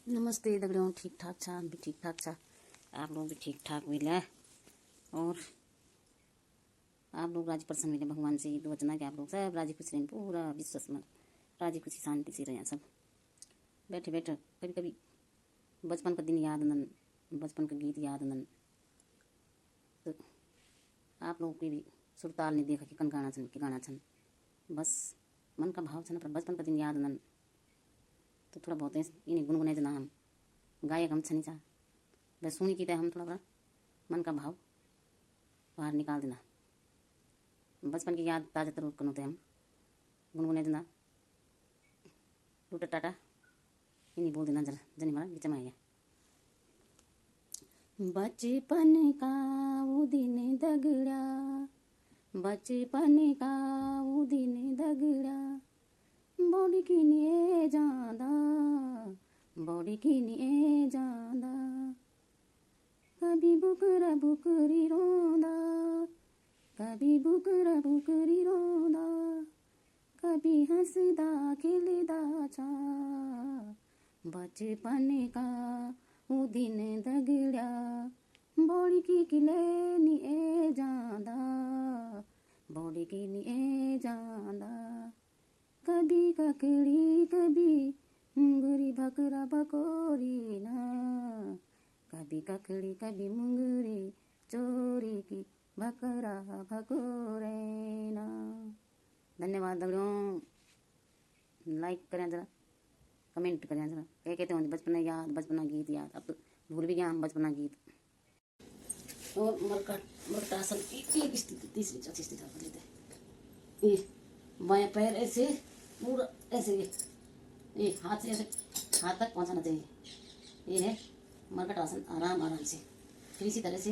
नमस्ते दगड़ियों, ठीक ठाक छा, हम भी ठीक ठाक छा, आप लोग भी ठीक ठाक मिले और आप लोग राजी प्रसन्न मिले। भगवान से ये वचना कि आप लोग सब राजी खुशी रहें, पूरा विश्व में राजी खुशी शांति से रहें सब। बैठे बैठे कभी कभी बचपन का दिन याद नन, बचपन का गीत याद नन, तो आप लोग के भी सुरताल नहीं देखा कि कन गाना छन कि गाना छन, बस मन का भाव छन पर बचपन का दिन याद नन, तो थोड़ा बहुत इन्हें गुनगुने जना हम गायक हम छनी चा बस सुनी की हम थोड़ा बड़ा मन का भाव बाहर निकाल देना, बचपन की याद ताज़ा तरोड़ करते हम गुनगुने जना टूटा टाटा इन्हीं बोल देना जरा जनी हमारा बीच में आया। बचपन का वो दिन दगड़ा, बचपन का वो दिन दगड़ा, बॉडी की निए जादा, बॉडी की निए जादा, कभी बुकरा बुकरी रोंदा, कभी बुकरा बुकरी रोंदा, कभी हंसदा खिलदा चा, बचपन का वो दिन दगड़ा, बॉडी की किले निए जादा, बॉडी की निए जादा, कभी ककड़ी कभी मुंगरी भकरा भकोरी ना, कभी ककड़ी कभी मुंगरी चोरी की भकरा भकोरे ना। धन्यवाद दगड़ियों, लाइक करें जरा, कमेंट करें जरा, क्या कहते हैं बचपना याद, बचपना गीत याद, अब तो भूल भी गया हम बचपना गीत। और मरकासन एक स्थिति तीसरी चौथी स्थिति कर लेते हैं। ये बाएं पैर ऐसे पूरा ऐसे ये हाथ से ऐसे हाथ तक पहुंचाना चाहिए, ये है मरकट आसन। आराम आराम से फिर इसी तरह से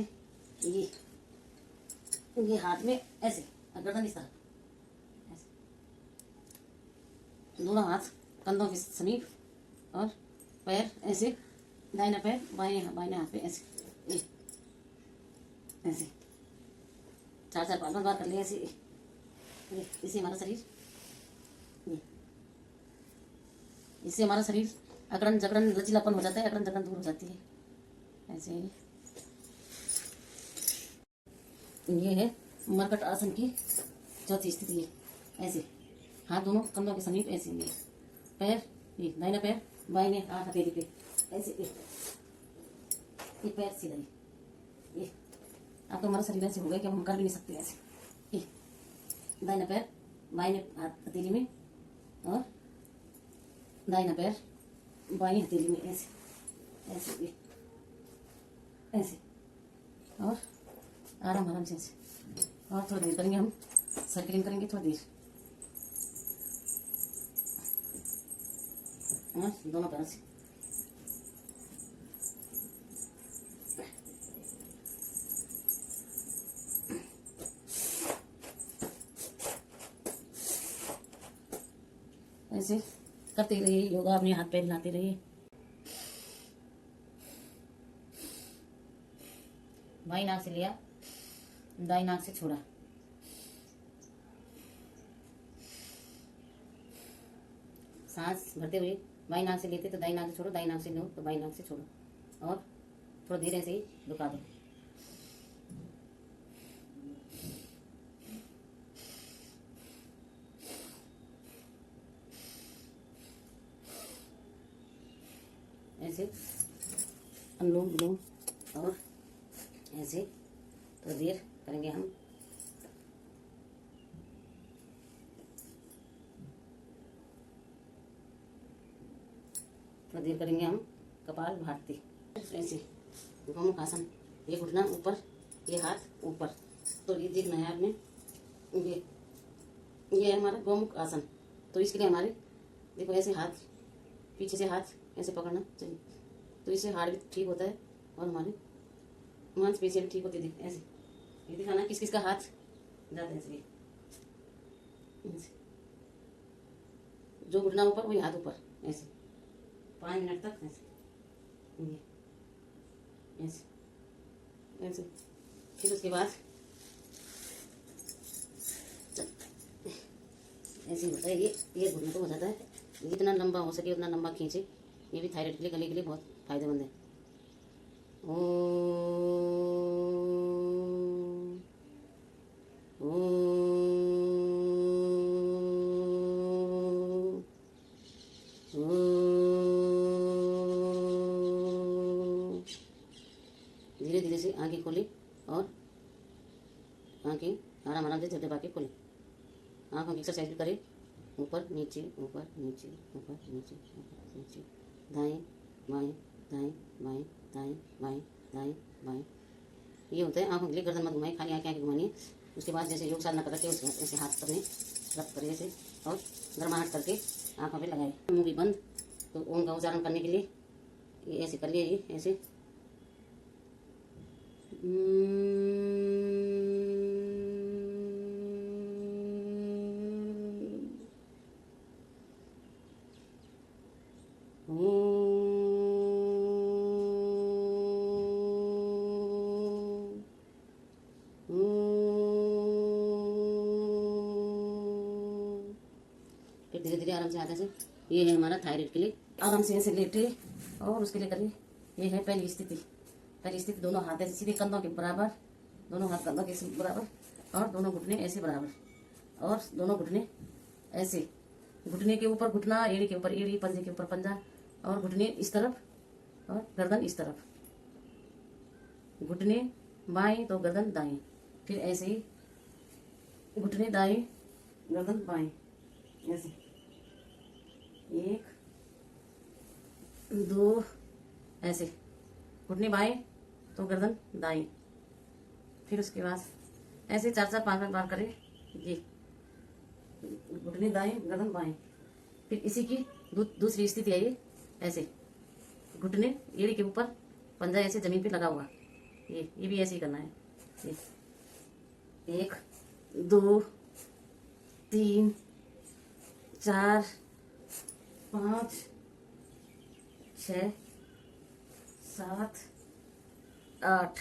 ये हाथ में ऐसे गर्दन इस तरह ऐसे, दोनों हाथ कंधों के समीप और पैर ऐसे, दाहिना पैर बाएं हाथ पे ऐसे, ये ऐसे 4-4 5 बार कर लिए ऐसे। इससे हमारा शरीर इससे हमारा शरीर अकड़न जकड़न लचीलापन हो जाता है, अकड़न जकड़न दूर हो जाती है। ऐसे ये है मरकट आसन की चौथी स्थिति है। ऐसे हाथ दोनों कंधों के समीप ऐसे, ये पैर, ये दाहिना पैर बाएं हाथ हथेली पे ऐसे, ये पैर सीधा, ये अब तो हमारा शरीर ऐसे हो गया कि हम कर भी नहीं सकते ऐसे। ये दाहिना पैर बाएं हाथ हथेली में और दाहिना पैर बाएं हथेली में ऐसे ऐसे ऐसे, और आराम आराम से ऐसे। और थोड़ी देर करेंगे हम, सर्किलिंग करेंगे थोड़ी देर, और दोनों पैरों से ऐसे करते रहिए योगा, अपने हाथ पैर हिलाते रहिए। बाई नाक से लिया, दाई नाक से छोड़ा, सांस भरते हुए बाई नाक से लेते तो दाई नाक से छोड़ो, दाई नाक से लो तो बाई नाक से छोड़ो, और थोड़ा धीरे से ही रुका दो। ऐसे अनुलोम विलोम, और ऐसे तो देर करेंगे हम। थोड़ा देर करेंगे हम कपाल भारती। ऐसे गोमुख आसन, ये घुटना ऊपर, ये हाथ ऊपर, तो ये देखना है आपने, ये है हमारा गोमुख आसन। तो इसके लिए हमारे देखो ऐसे हाथ पीछे से हाथ ऐसे पकड़ना चाहिए, तो इससे हार्ट भी ठीक होता है और हमारे मांसपेशियां भी ठीक होती है। ऐसे ये दिखाना किस किस का हाथ जाता है, ऐसे जो घुटना ऊपर वही हाथ ऊपर, ऐसे 5 मिनट तक ऐसे ऐसे ऐसे। फिर उसके बाद ऐसे होता है, ये घुटना तो हो जाता है, जितना लंबा हो सके उतना लंबा खींचे, ये भी थायराइड के लिए, गले के लिए बहुत फायदेमंद है। ओम ओम ओम। धीरे धीरे से आंखें खोली और आंखें आराम आराम से झपझपा के खोली। आंखों की एक्सरसाइज भी करें, ऊपर नीचे ऊपर नीचे ऊपर नीचे ऊपर नीचे, दाएं बाएं दाएं बाएं दाएं बाएं दाएं बाएं। ये होता है आंखों के लिए। गर्दन मत घुमाएं, खाली आंखें घुमानी है। उसके बाद जैसे योग साधना कर रखे उसके ऐसे हाथ अपने रख कर ऐसे और गर्माहट करके आंखों पे लगाए। मुंह भी बंद। तो ओम का उच्चारण करने के लिए ये ऐसे कर लिए, ये ऐसे फिर धीरे धीरे आराम से हाथ से। ये है हमारा थायराइड के लिए। आराम से ऐसे लेटे और उसके लिए करिए। ये है पहली स्थिति। पहली स्थिति, दोनों हाथ ऐसे सीधे कंधों के बराबर, दोनों हाथ कंधों के बराबर और दोनों घुटने ऐसे बराबर और दोनों घुटने ऐसे, घुटने के ऊपर घुटना, एड़ी के ऊपर एड़ी, पंजे के ऊपर पंजा और घुटने इस तरफ और गर्दन इस तरफ। घुटने बाएं तो गर्दन दाएं, फिर ऐसे ही घुटने दाएं गर्दन बाएं, ऐसे 1 2 ऐसे। घुटने बाएं तो गर्दन दाएं, फिर उसके बाद ऐसे 4 5 बार करें। ये घुटने दाएं गर्दन बाएं। फिर इसी की दूसरी स्थिति है ये, ऐसे घुटने एड़ी के ऊपर, पंजा ऐसे जमीन पे लगा हुआ। ये भी ऐसे ही करना है। ये 1 2 3 4 5 6 7 8।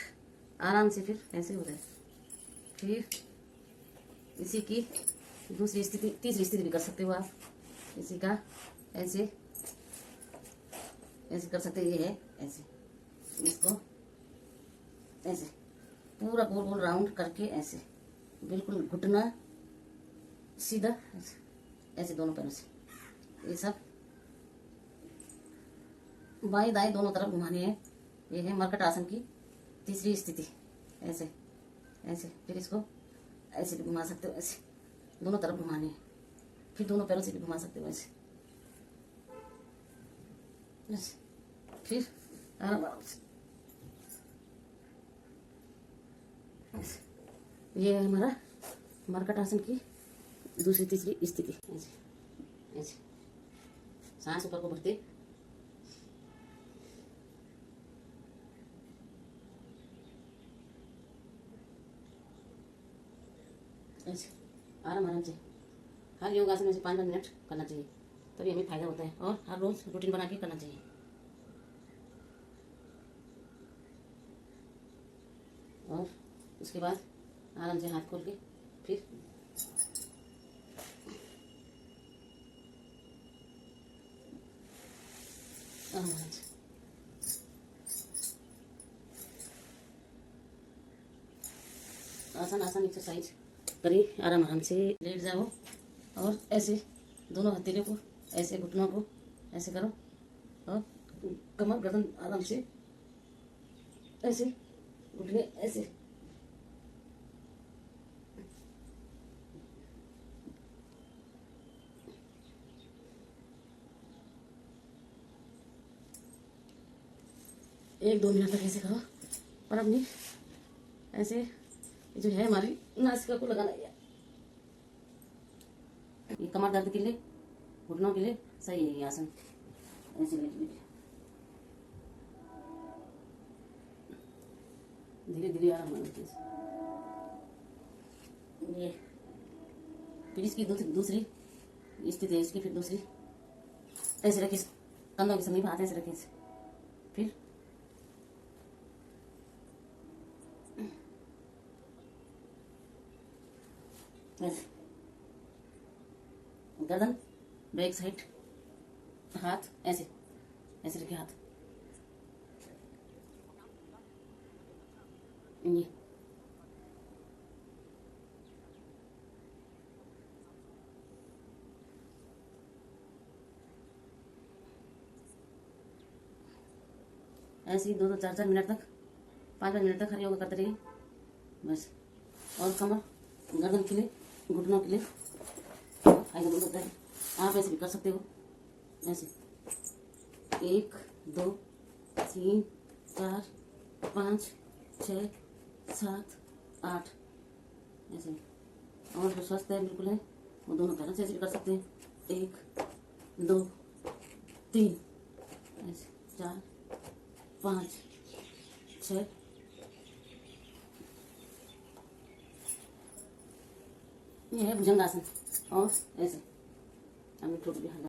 आराम से फिर ऐसे हो जाए। फिर इसी की दूसरी स्थिति, तीसरी स्थिति भी कर सकते हो आप। इसी का ऐसे ऐसे कर सकते हैं। ये है ऐसे, इसको ऐसे पूरा गोल गोल राउंड करके ऐसे बिल्कुल घुटना सीधा ऐसे दोनों पैरों से। ये सब बाएं दाएं दोनों तरफ घुमाने हैं। ये है मरकट आसन की तीसरी स्थिति। ऐसे ऐसे, फिर इसको ऐसे भी घुमा सकते हो, ऐसे दोनों तरफ घुमाने हैं। फिर दोनों पैरों से भी घुमा सकते हो ऐसे। फिर आराम आराम से। ये है हमारा मरकट आसन की दूसरी तीसरी स्थिति। ऐसे ऐसे सांस ऊपर को भरते, ऐसे आराम आराम से। हर योगासन में से 5 मिनट करना चाहिए, तभी हमें फायदा होता है। और हर रोज रूटीन बना के करना चाहिए। और उसके बाद आराम से हाथ खोल के फिर आराम से आसान आसान एक्सरसाइज करिए। आराम आराम से लेट जाओ और ऐसे दोनों हथेलियों को ऐसे, घुटनों को ऐसे करो और कमर गर्दन आराम से ऐसे, घुटने ऐसे। एक 2 मिनट तक ऐसे करो और अपनी ऐसे जो है हमारी नासिका को लगाना है। ये कमर दर्द के लिए, घुटनों के लिए सही है ये आसन। ऐसे लेट लीजिए, धीरे धीरे आराम आराम। ये फिर इसकी दूसरी स्थिति है इसकी। फिर दूसरी ऐसे रखिए, कंधों के समीप हाथ ऐसे रखिए। फिर ऐसे गर्दन बैक साइड, हाथ ऐसे ऐसे रखे हाथ, ये ऐसे ही 2-2 4-4 मिनट तक, 5-5 मिनट तक हर योगा करते रहिए बस। और कमर गर्दन के लिए, घुटनों के लिए ऐसे करते हैं। आप ऐसे भी कर सकते हो, ऐसे 1 2 3 4 5 6 7 8 ऐसे। और जो स्वस्थ है बिल्कुल है वो दोनों पैरों से ऐसे भी कर सकते हैं, 1 2 3 ऐसे, 4 5 6। ये है भुजंगासन। और ऐसे अब थोड़ी भी